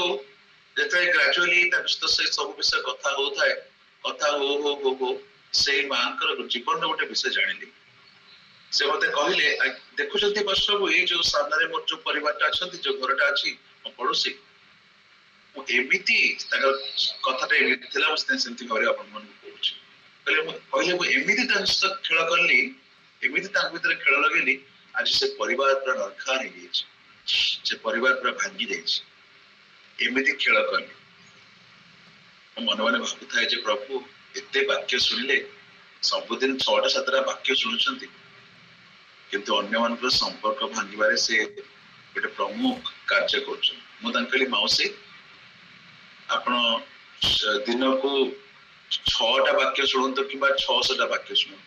जेते ग्रेजुअली ताको से सब विषय कथा होता है कथा हो से मांकर जीवन गोटे विषय जानिली से मते कहले देखुछंती बसबु ए जो सामने मोर जो परिवारटा अछंती जो घरटा अछि मो पड़ोसी मो एमिति ताकर कथाटा एमिति थिला मस्ते सेंति घरे अपन मन पड़ुछि कहले मो एमिति तांस खेल करली एमिति तांक भीतर खेल लगेली आज से परिवार पूरा नरखार हे गेछ से परिवार पूरा भांगी जाइछ एमिति खेल करली मन मन भाबुथाय जे प्रभु एते वाक्य सुनिले सबुदिन 6टा 7टा वाक्य शुणुछंती किंतु अन्य मानकर संपर्क भांगिबारे से गोटे प्रमुख कार्य करछन मु तांकली माउसी आपण दिन को 6टा वाक्य शुणंत किबा 600टा वाक्य शुणंत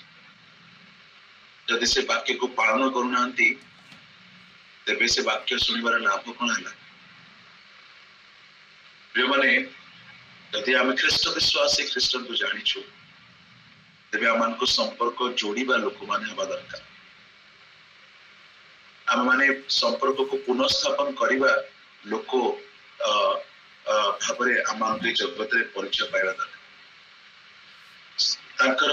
जदि से वाक्य को पालन करूनांती तेबे से वाक्य सुनिबार लाभ कोन हला प्रिय माने यदि आम ख्रीष्ट विश्वासी ख्रीष्टन को जानिछु तेबे आमान को संपर्क जोड़ीबा लोक माने हबा दरकार आम माने संपर्क को पुनर्स्थापन करिबा लोक भाबरे आमान के जगत रे परिचय पाइबा दरकार तांकर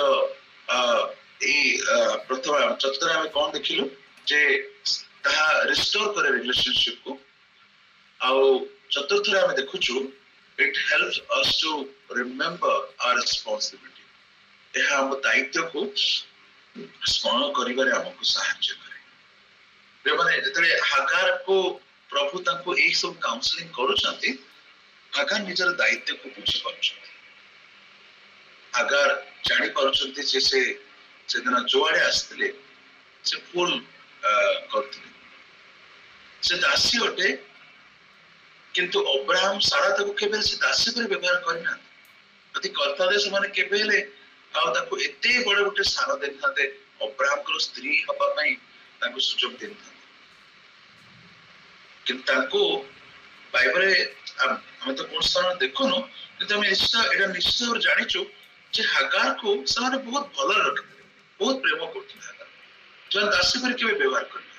प्रथम चतुर्थ आम कौन देखिलु जे ताहा रिस्टोर करे रिलेशनशिप को आउ चतुर्थ आम देखुछु it helps us to remember our responsibility यह हम दायित्व को स्मरण करिबारे हमको सहायता करे माने जतले हागार को प्रभु तांको एक सब काउंसलिंग करूछंती हागार निजर दायित्व को बुझी पाछंती हागार जानि पाछंती जे से दिन जोआडे आस्तिले से फुल करथिले से दासी ओटे किंतु अब्राहम सारा ताको केबे से दासी पर व्यवहार करना यदि करता दे समान केबे ले आउ ताको एते बडे गोटे सारा दिन थाते अब्राहम को स्त्री हबा पई ताको सुजोग दिन था किंतु ताको बाइबल हम तो कोन स्थान देखोनो किंतु हम एटा निश्चित और जानिचो जे हागार को समान बहुत भलो रखते बहुत प्रेम करते हागार जो दासी पर केबे व्यवहार करना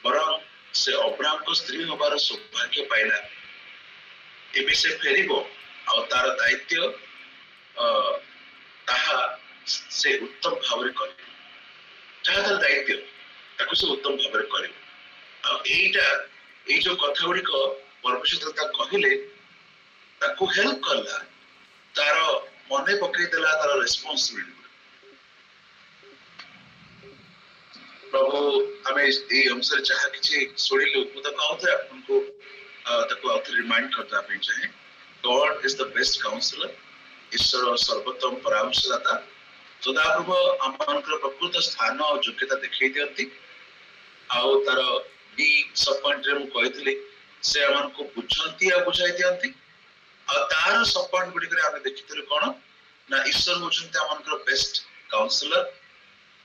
बरं से अब्राहम को स्त्री होबार सौभाग्य पाइला एबे से फेरिबो आ तार दायित्व ताहा से उत्तम भावरे करे जहा तार दायित्व ताको से उत्तम भावरे करे आ एटा ए जो कथा गुडी को परमेश्वर ता कहिले ताको हेल्प करला तार मने पकई देला तार रिस्पांसिबिलिटी प्रभु हमें ये अनुसार चाहे कि सुनिलु तो कहते आपको ताको आउथ रिमाइंड करता पे चाहे God is the best counsellor ईश्वर सर्वोत्तम परामर्शदाता सदाप्रभु आमनकर प्रकृत स्थान और योग्यता देखै दियंती आउ तार बी सब पॉइंट रे मु कहितले से आमन को बुझंती आ बुझाई दियंती आ तार सब पॉइंट गुडी करे आमे देखितले कोन ना ईश्वर होचंती आमनकर बेस्ट काउंसलर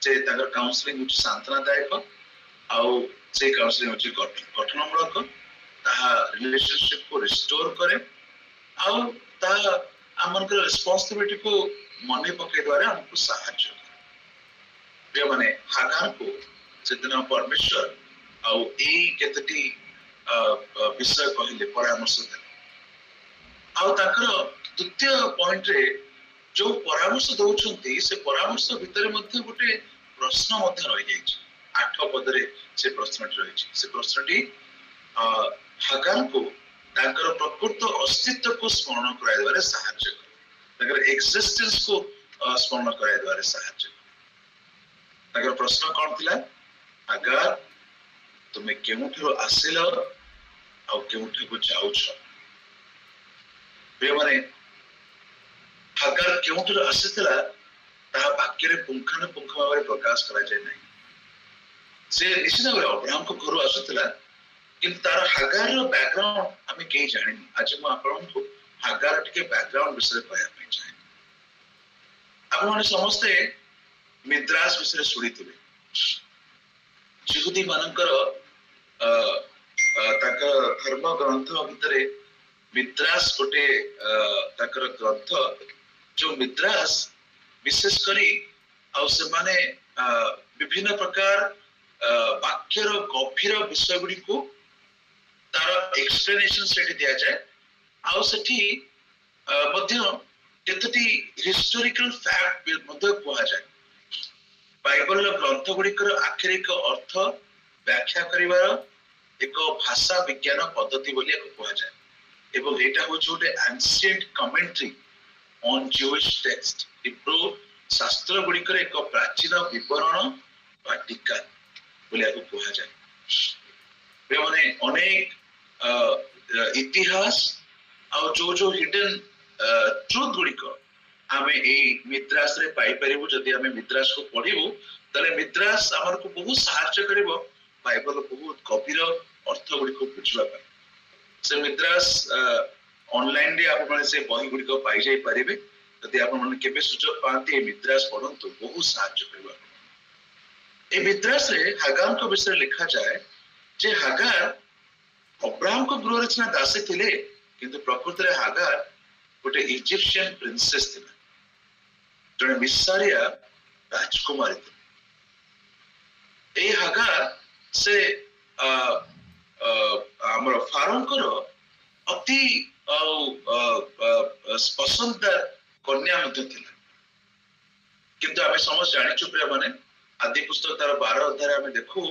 जे ताकर काउंसलिंग होची सांत्वनादायक आउ से काउंसलिंग होची गठनमूलक ताहा रिलेशनशिप को रिस्टोर करे आउ ताहा आमनकर रिस्पांसिबिलिटी को मने पके द्वारा हमको सहायता करे जे माने हागार को सेदिन परमेश्वर आउ ए केतटी विषय कहिले परामर्श दे आउ ताकर द्वितीय पॉइंट रे जो परामर्श दउछंती से परामर्श भितर मध्ये गोटे प्रश्न मध्ये रहि जाइछ 8 पदरे से प्रश्नटी रहिछ से प्रश्नटी हागार को ताकर प्रकृत अस्तित्व को स्मरण कराय द्वारा सहायता करे ताकर एक्जिस्टेंस को स्मरण कराय द्वारा सहायता करे ताकर प्रश्न कोन थिला हागार तुमे केउठो आसिलो आ केउठो को जाउछ बे माने हागार केउठो आसितला ता वाक्य रे पुंखानुपुंख भाव प्रकाश करा जाय नै से निश्चित भाव अब्राहम को घर आसुतला किंतु तार हागार रो बैकग्राउंड आमे के जानि आज मु आपन को हागार टिके बैकग्राउंड विषय कहया पे चाहे आपने समस्ते मिद्रास विषय शुणिथिबे यहूदी मानकर धर्म ग्रंथ भितर मिद्रास गोटे ग्रंथ जो मिद्रास विशेष करी विभिन्न प्रकार वाक्यर गभीर विषय गुड़ी को तार एक्सप्लेनेशन सेठी दिया जाए आउ सेठी केतोटी हिस्टोरिकल फैक्ट कहा जाए बाइबल ग्रंथ गुड़िकर आखिर एक अर्थ व्याख्या करिवार एक भाषा विज्ञान पद्धति बोली कहा जाए एवं एटा हो जोटे ancient commentary on Jewish text Hebrew शास्त्र गुड़िकर एक प्राचीन विवरण बा टीका बोली कहा जाए माने अनेक इतिहास और जो हिडन ट्रुथ गुड़िक आमे ए मिद्रास रे पाई परिबो जदि आमे मिद्रास को पढिबो तले मिद्रास हमर को बहुत सहायता करिवो बाइबल बहुत गभीर अर्थ गुड़ी को बुझवा पाए से मिद्रास ऑनलाइन रे आप माने से बही गुड़ी को पाई जाई परिबे जदि आप माने केबे सुजोग पांती ए मिद्रास पढंतु बहुत सहायता करिवो ए मिद्रास रे हागार को विषय लिखा जाए जे हागार अब्राहम को गृह रचना दासी थिले किंतु प्रकृति रे हागार गोटे इजिप्शियन प्रिंसेस थिला जने मिस्रिया राजकुमारी थी ए हागार से हमर फारोंकर अति पसंद कन्या मध्य थिला किंतु आमे समझ जानि चुप्रिया माने आदि पुस्तक तार 12 अध्याय आमे देखु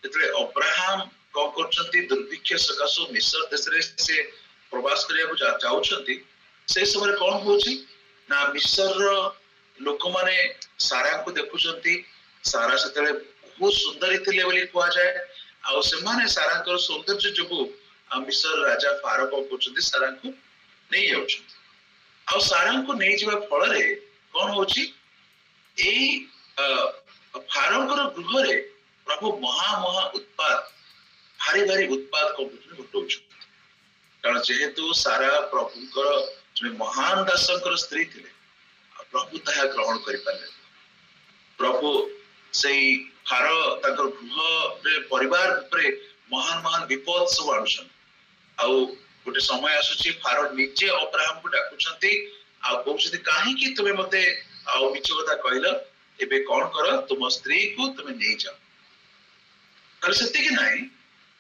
जेतले अब्राहम कोन करचंती दुर्भिक्ष सकाशो मिस्र देश रे से प्रवास करिया जाउछंती से समय कोन होची ना मिस्र लोक माने सारा को देखुचंती सारा सेतले बहुत सुंदरी थिले बोली कहा जाए आ से माने सारा को सौंदर्य जबु मिस्र राजा फारो को करचंती सारा को नै जाउछंती आ सारा को नै जिवा फल रे कोन होची ए फारोंकर गृह रे प्रभु महा महा उत्पाद भारी भारी उत्पाद को घटौछ कारण जेहेतु सारा प्रभुकर जो महान दासंकर स्त्री थिले प्रभु ताहा ग्रहण करि पाले प्रभु सेई फारो ताकर गृह रे परिवार ऊपर महान महान विपद सब आनुछन आउ गोटे समय आसुची फारो निजे अब्राहम को डाकुछंती आ कहउछंती काहे कि तुमे मते आ मिछ कथा कहला एबे कोन कर तुम स्त्री को तुमे नै जाओ कर सत्य कि नहीं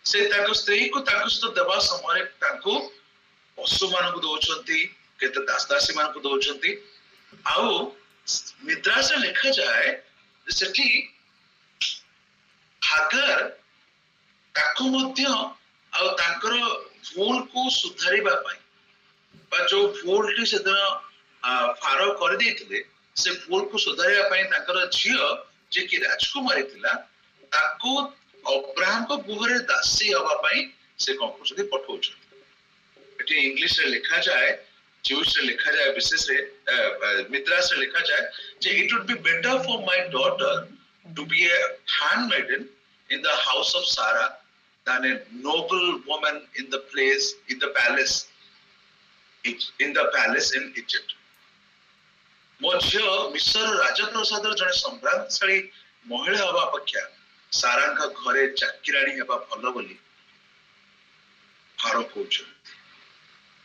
से ताको स्त्री को ताको सहित देवा समय ताको पशु मान को दौरान केते दासदासी मान को दौरान आउ मिद्रास लिखा जाए सेठी हागार ताको मध्य आउ ताकर भूल को सुधारिबा पाई बा जो भूल टी सेदन फारो कर देथिले से भूल को सुधारिबा पाई ताकर झियो जे कि राजकुमारी थिला ताको अब्राहम को गुहरे दासी हवा पाई से कोन करछथि पठौछथि एटी इंग्लिश रे लिखा जाए ज्यूस रे लिखा जाए विशेष रे मिद्रास रे लिखा जाए जे it would be better for my daughter to be a handmaiden in the house of Sarah than a noble woman in the palace in Egypt मो झियो मिस्र राजप्रसाद जने सम्रांतशाली महिला हवा अपेक्षा सारा का घरे चाकिराणी हेबा भलो बोली फारो कोच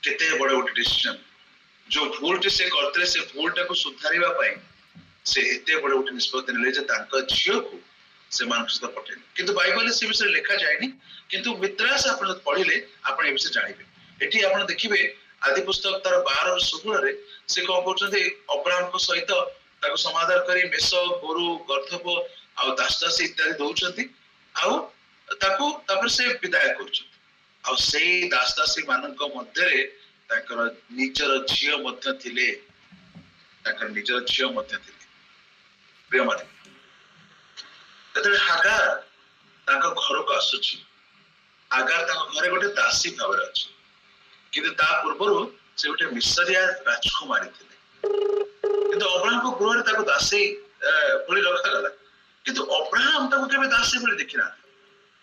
केते बड़े गोटे डिसीजन जो भूल से करते से भूलटा को सुधारिबा पाई से एते बड़े गोटे निष्पत्ति नेले जे तांका झियो को से मान सहित पठे किंतु बाइबल से विषय लिखा जायनी किंतु मिद्रास आपण पढिले आपण ए विषय जानिबे एठी आपण देखिबे आदि पुस्तक तार 12 और 16 रे से को करछते अब्राहम को सहित ताको समाधान करी मेष गोरु गर्धप आ दासदासी इत्यादि दौचंती आउ ताको तापर से विदाय करछन आ सेई दासदासी मानक मध्य रे ताकर निजर झियो मध्य थिले प्रिय माने ततरे हागार ताको घर को आसुची हागार ताको घरे गोटे दासी भावर अछि किंतु ता पूर्वरु से गोटे मिस्रिया राजकुमारी थिले किंतु अब्राहम को गृह रे ताको दासी बोली रखा गला किंतु अब्राहम ताको केबे दासी बोली देखिना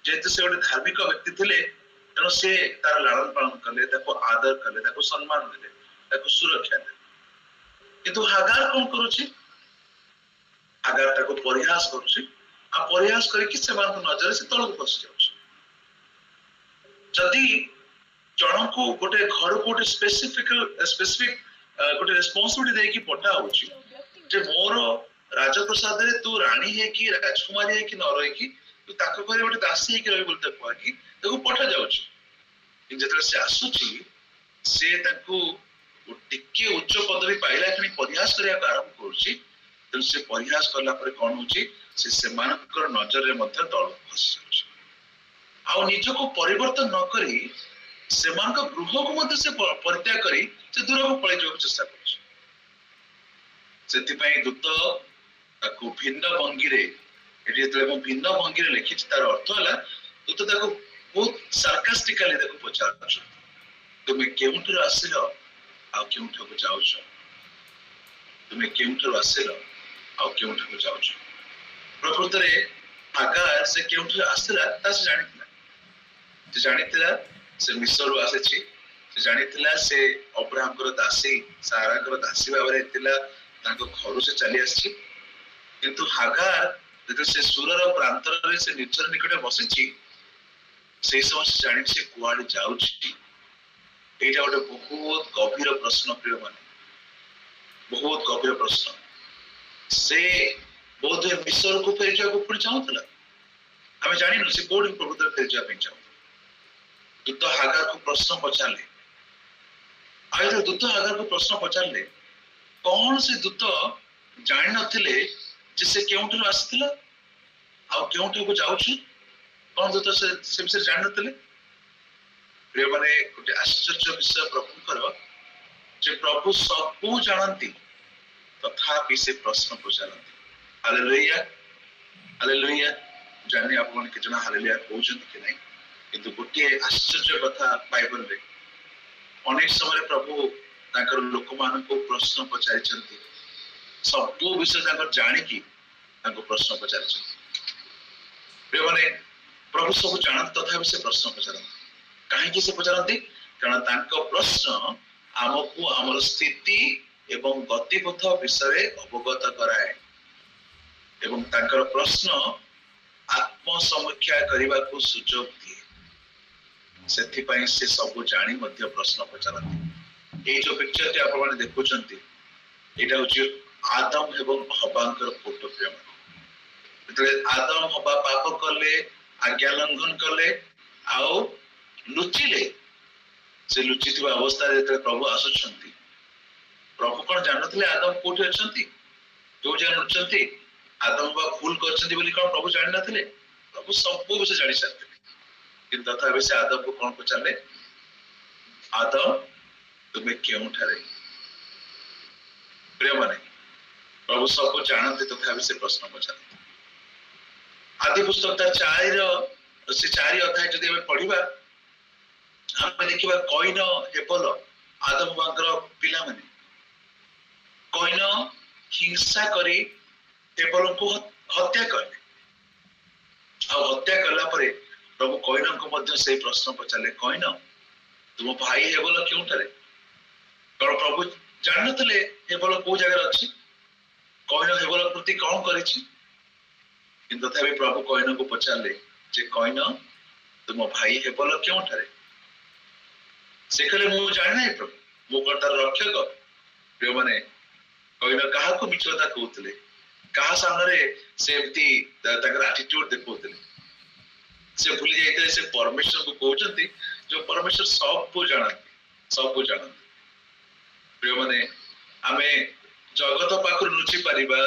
जेते से गोटे धार्मिक व्यक्ति थिले तनो से तार लालन पालन करले ताको आदर करले ताको सम्मान देले ताको सुरक्षा देले किंतु हागार कोन करूची हागार ताको परिहास करुछि आ परिहास करके सेमान नजर से तळक फसी जाउछि जदि जनकू गोटे घर को गोटे स्पेसिफिक गोटे रेस्पॉन्सिबिलिटी देकी पठा होछि जे मोर राजप्रसाद रे तू रानी है कि राजकुमारी है कि न रही कि तू ताको घरे गोटे दासी है कि रही बोलते कहवा कि ताको पठा जाउछि जेतले से आसुछि से ताको टिके उच्च पदवी पाइला कि परिहास करिया आरंभ करुछि तो से परिहास करला पर कोन होछि से सेमानकर नजर रे मध्य तळ फसी जाउछि आ निजको परिवर्तन न करी सेमानक गृह को मध्य से परित्याग करी से दूर को पळै जो चेष्टा करुछि सेति दूत ताको भिन्न भंगी रे एटी जेतले म भिन्न भंगी रे लिखिछि तार अर्थ हला दूत ताको बहुत सार्कास्टिकली देखो पचारछ तुमे केउठर आसिलो आ केउठर को जाउछ तुमे केउठर आसिलो आ केउठर को जाउछ प्रकृत रे हागार से केउठर आसिला तास जानितिला से मिस्र आसेछि से जानितिला से अब्राहम कर दासी सारा कर दासी बाबरे तिला ताको घरु से चली आछि किंतु हागार जते से सुरर प्रांतर रे से निर्जन निकटे बसिछि से समय से जानि से कुआडे जाउछि एटा गोटे बहुत गभीर प्रश्न प्रिय माने बहुत गभीर प्रश्न से बोध मिस्र को फेर जा को पुणी चाहुतला हमें जानिनु से कोड प्रभुतर फेर जा पे चाहु दूत हागार को प्रश्न पचारले आइर दूत हागार को प्रश्न पचारले कौन से दूत जानि नथिले जे से केउठु आस्थिला आ केउठु को जाउछि कौन दूत से विषय जानि नथिले प्रिय माने गोटे आश्चर्य विषय प्रभुकर जे प्रभु सबू जानती तथापि से प्रश्न पचारती हालेलुया हालेलुया जाने आपण के जना हालेलुया कहउछन कि नहीं किंतु गोटे आश्चर्य कथा बाइबल रे अनेक समय प्रभु ताकर लोक मान को प्रश्न पचारिछंती सबू विषय ताकर जानि कि ताको प्रश्न पचारिछंती प्रिय माने प्रभु सब जानत तथापि से प्रश्न पचारती कहीं से पचारती कारण तांको प्रश्न आमको आमर स्थिति एवं गतिपथ विषय अवगत कराए एवं तांकर प्रश्न आत्म समीक्षा करने को सुजोग दिए सेथिपाई से सब जानी मध्य प्रश्न पचारती ये जो पिक्चर टी आपण माने देखुचंती एटा होची आदम एवं हवांकर फोटो प्रेम जेतले आदम हवा पाप करले आज्ञा लंघन करले आउ लुचिले से लुचिथिबा अवस्था जेतले प्रभु आसुचंती प्रभु कोन जानथिले आदम कोठी अछंती जो जन लुचंती आदम बा भूल करछंती बोली कोन प्रभु जानि नथिले प्रभु सब विषय जानि सकते किंतु तथापि से आदम को कोन पचारले आदम तुमे केउ ठारे प्रिय माने प्रभु सब को जानते तथापि से प्रश्न पचारते आदि पुस्तक 4 से 4 अध्याय जदि हम पढिबा हम देखिबा कइन हेबल आदम बांकर पिला माने कइन हिंसा करी हेबल को हत्या करले आ हत्या करला परे प्रभु कइन को मध्य से प्रश्न पचारले कइन तुम भाई हेबल क्यों ठारे कारण प्रभु जानतले हेबल को जगह अछि कइन हेबल प्रति कौन करिछि किंतु तथापि प्रभु कइन को पचारले जे कइन तुम भाई हेबल क्यों ठारे से कहले मु जानि नै प्रभु मु कर्तार रक्षक प्रिय माने कइन काहा को मिछता कहउतले काहा सामने से एमती ताकर एटीट्यूड देखउतले से भूली जाइतले से परमेश्वर को कहउचंती जो परमेश्वर सब को जानती प्रिय माने आमे जगत पाखर लुचि परिबा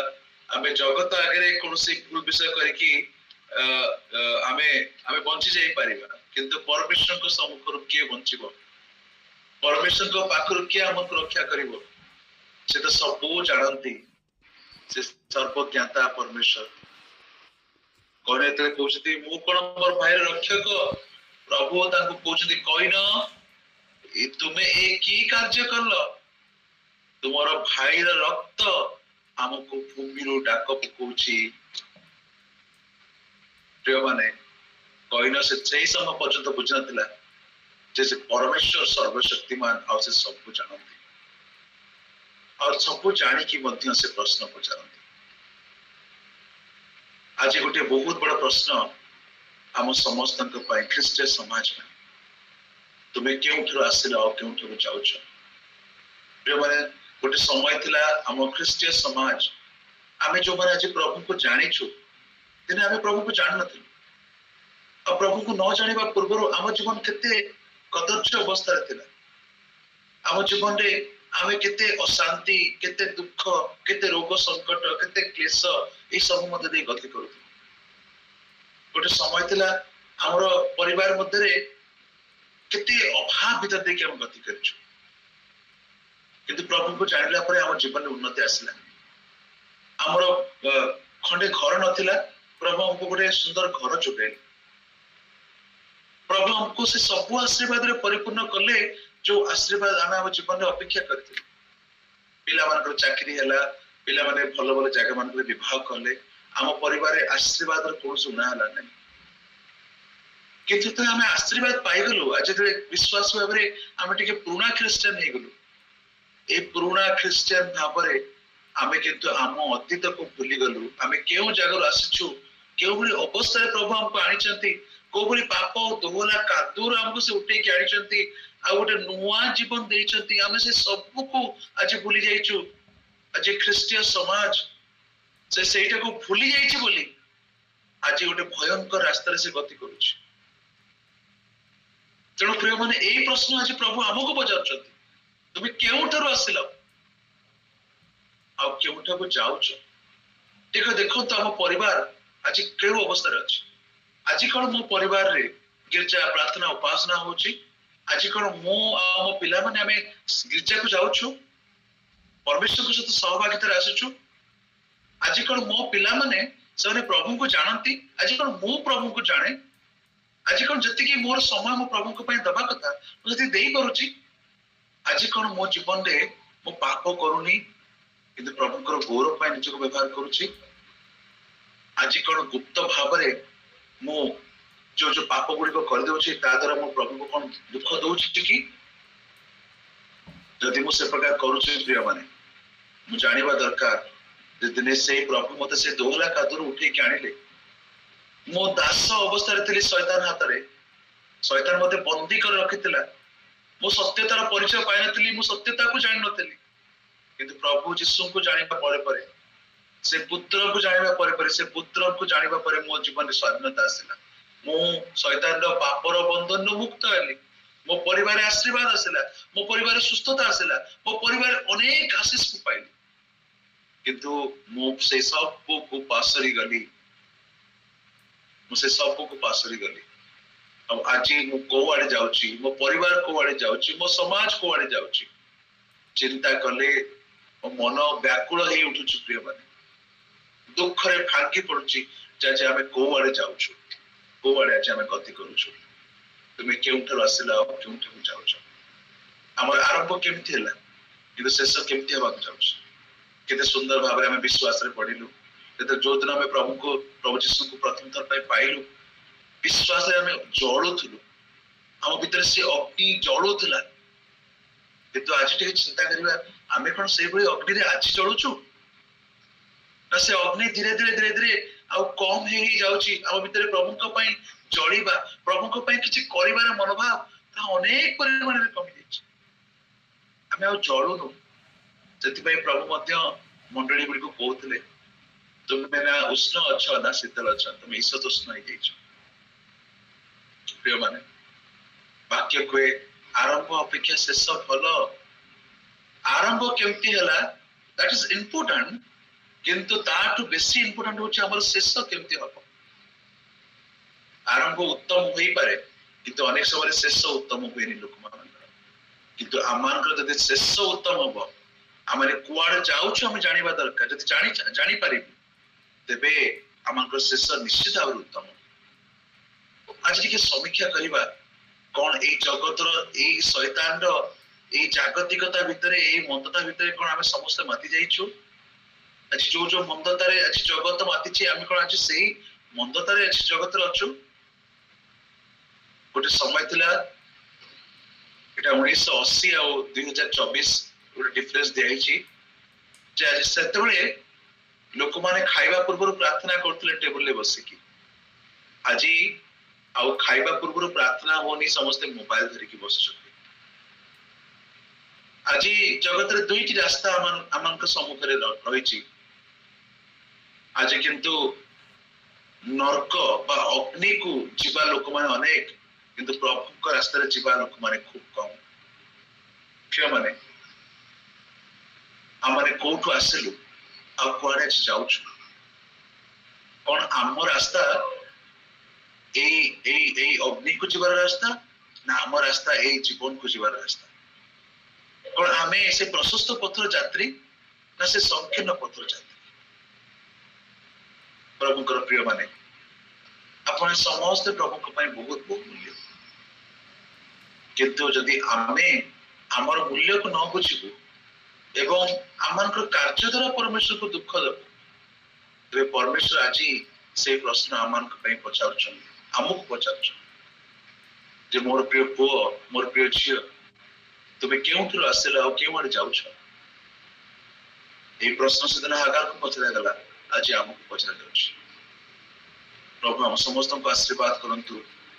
आमे जगत आगे कोनसी भूल विषय करके आमे बंची जाई परिबा किंतु परमेश्वर को सम्मुख किए बंचिबो परमेश्वर को पाखर किए हमको रक्षा करिवो से तो सब जानती से सर्वज्ञाता परमेश्वर कहने ते कहउछती मु कोन मोर भाई रक्षक प्रभु ताको कहउछती कइन ए तुमे ए की कार्य करलो तुमरो भाई र रक्त हमको भूमि रो डाक पकोछि प्रिय माने कइन से सही समय पर्यंत बुझनतिला जैसे परमेश्वर सर्वशक्तिमान आ से सब कुछ जानती और सब जानी की मध्य से प्रश्न पचारती आज गोटे बहुत बड़ा प्रश्न आम समस्त ख्रीष्टीय समाज में तुम्हें क्यों आसिल आ क्यों जाऊँ प्रिय मैंने गोटे समय थिला आम ख्रीष्टीय समाज आम जो मैंने आज प्रभु को जानीचु दिने आम प्रभु को जान नु और प्रभु को न जाना पूर्व आम जीवन केते कदर्य अवस्था आम जीवन रे आम केते अशांति केते दुख केते रोग संकट केते क्लेश ये सब मध्य गति करू गोटे समय थिला हमर परिवार मध्य केते अभाव भीतर देखि हम गति करछु किंतु प्रभु को जानिला परे हमर जीवन में उन्नति आसिला हमर खंडे घर नथिला प्रभु हमको गोटे सुंदर घर जोगाई प्रभु हमको से सब आशीर्वाद रे परिपूर्ण कले जो आशीर्वाद आम आम जीवन में अपेक्षा करते पिला मान चाकरी है पिला माने भल भल जगह मान विवाह कले आम परिवार आशीर्वाद कौन उना है ना किंतु तो आम आशीर्वाद पाईगलु आज विश्वास भाव में आम टे पुराणा ख्रीस्टियन हो गलु ए पुराणा ख्रीस्टियन भाव में आम किंतु आम अतीत को भूली गलु आम क्यों जगह आसीचु क्यों भली अवस्था प्रभु हमको आनी को भली पाप दोहला कादूर हमको से उठे आनी आ गोटे नुआ जीवन देइछंती आमे से सब को आज भूली जाइछु आज ख्रीष्टीय समाज से सेटा को भूली जाइछि बोली आज गोटे भयंकर रास्ता से गति करूछि तेणु प्रिय माने एई प्रश्न आज प्रभु हमको पचारछंती तुम केउठारु आसिल आ केउठाकु जाउछ देखो तो हम परिवार आज केउ अवस्था रे अछि आज कोन मो परिवार रे गिरजा प्रार्थना उपासना होछि आज कौन मो पिला माने आमे गिरजा को जाउछु परमेश्वर को सहित सहभागिता आसुछु आज कौन मो पिला माने से प्रभु को जानती आज कौन मो प्रभु को जाने आज कौन जति कि मोर समय मो प्रभु को दबा कथा जति देई करूची आज कौन मो जीवन रे मो पाप करूनी किंतु प्रभु को गौरव पाई निज को व्यवहार करूची आज कौन गुप्त भाव रे मो जो जो पाप गुड़ी को कर देउछि ता द्वारा मो प्रभु को कोन दुख दउछि कि जदि मो से प्रकार करूछि प्रिय माने मु जानिबा दरकार जे दिने से प्रभु मते से दोहला कादुर उठे के आनिले मो दास अवस्था रे थिली शैतान हाथ रे शैतान मते बंदी कर रखितिला मो सत्यतार परिचय पाइ नथिली मो सत्यता को जानि नथिली किंतु प्रभु यीशु को जानिबा परे से पुत्र को जानिबा परे से पुत्र को जानिबा परे मो जीवन रे स्वाधीनता आसिला मो शैतान रो पापर बंधन रो मुक्त हेली मो परिवार आशीर्वाद आसिला मो परिवार सुस्थता आसिला मो परिवार अनेक आशीष को पाइली किंतु मो से सब को पासरी गली मो से सब को पासरी गली अब आज मो को आड़े जाउची मो परिवार को आड़े जाउची मो समाज को आड़े जाउची चिंता कले मो मन व्याकुल हे उठुची प्रिय माने दुख रे फांकी पड़ुची जे आमे को आड़े जाउछु को आड़े आज आमे गति करूछु तुमे केउठर आसिला केउठर जाउछ हमर आरंभ केमथि हला किंतु शेष केमथि होबा जाउछ केते सुंदर भाव रे हमें विश्वास रे पढिलु केते जो दिन हमें प्रभु यीशु को प्रथम थर पाई पाइलु विश्वास रे हमें जळुथुलु हम भीतर से अग्नि जळुथला किंतु आज टे चिंता करिबा हमें कोन सेइ भली अग्नि रे आज जळुछु ना से अग्नि धीरे धीरे आउ कम हे जाउची हम भीतर प्रभु को पई जळीबा प्रभु को पई किछि करिबार मनोभाव ता अनेक परिमाण रे कमी जाइछि हमें आउ जळुनु जति पई प्रभु मध्य मंडली गुडी को कहउतले तुमे ना उष्ण अच्छा ना शीतल अच्छा तुम ईश्वर उष्ण ही जाइछ प्रिय माने वाक्य को आरंभ अपेक्षा शेष भलो आरंभ केमती हला दैट इज इंपोर्टेंट किंतु ताटू बेसी इंपोर्टेंट होछि हमर शेष केमती हबो आरंभ उत्तम होई पारे किंतु अनेक समय शेष उत्तम होइनी लोक मान किंतु आमानकर जदि शेष उत्तम हबो आमे कुआडे जाउछु हम जानिबा दरकार जदि जानि पारिबु तेबे आमानकर शेष निश्चित भाव उत्तम आज के समीक्षा करिबा कोन ए जगतर ए शैतान रो ए जागतिकता भितरे ए मंदता भितरे कोन आमे समस्त माति जाइछु आज जो मंदता रे आज जगत माति छी आमे कोन आज सेही मंदता रे आज जगत रे अछु गोटे समय थिला एटा 1980 आ 2024 गोटे डिफरेंस दियाई छी जे आज सेतबेले लोक माने खाइबा पूर्व प्रार्थना करथिले टेबल ले बसिकी आज आउ खाइबा पूर्व प्रार्थना होनी समस्त मोबाइल धरिकी बसुछथि आज जगत रे दुईटी रास्ता आमन सम्मुख रे रहिछि आज किंतु नरक बा अग्नि को जीवा लोक माने अनेक किंतु प्रभु को रास्ता रे जीवा लोक माने खूब कम क्यों माने आमने कोठु आसिलु आ कुआडे जाउछु कोन आम रास्ता ए अग्नि को जीवार रास्ता ना आम रास्ता ए जीवन को जीवार रास्ता कोन आमे से प्रशस्त पथर यात्री ना से संकीर्ण पथर यात्री प्रभु कर प्रिय माने आपण समस्त प्रभु को पई बहुत बहुत मूल्य किंतु जदि आमे आमर मूल्य को न बुझिबु एवं आमनकर कार्य द्वारा परमेश्वर को दुख देबु तबे परमेश्वर आज से प्रश्न आमनक पई पचारछन आमुक पचारछन जे मोर प्रिय पुओ मोर प्रिय झियो तबे केउठर आसेला और केउ आडे जाउछ ए प्रश्न सदन हागार को पचरा गला आज आमुक पचरा जाउछ प्रभु हम समस्त को आशीर्वाद करंतु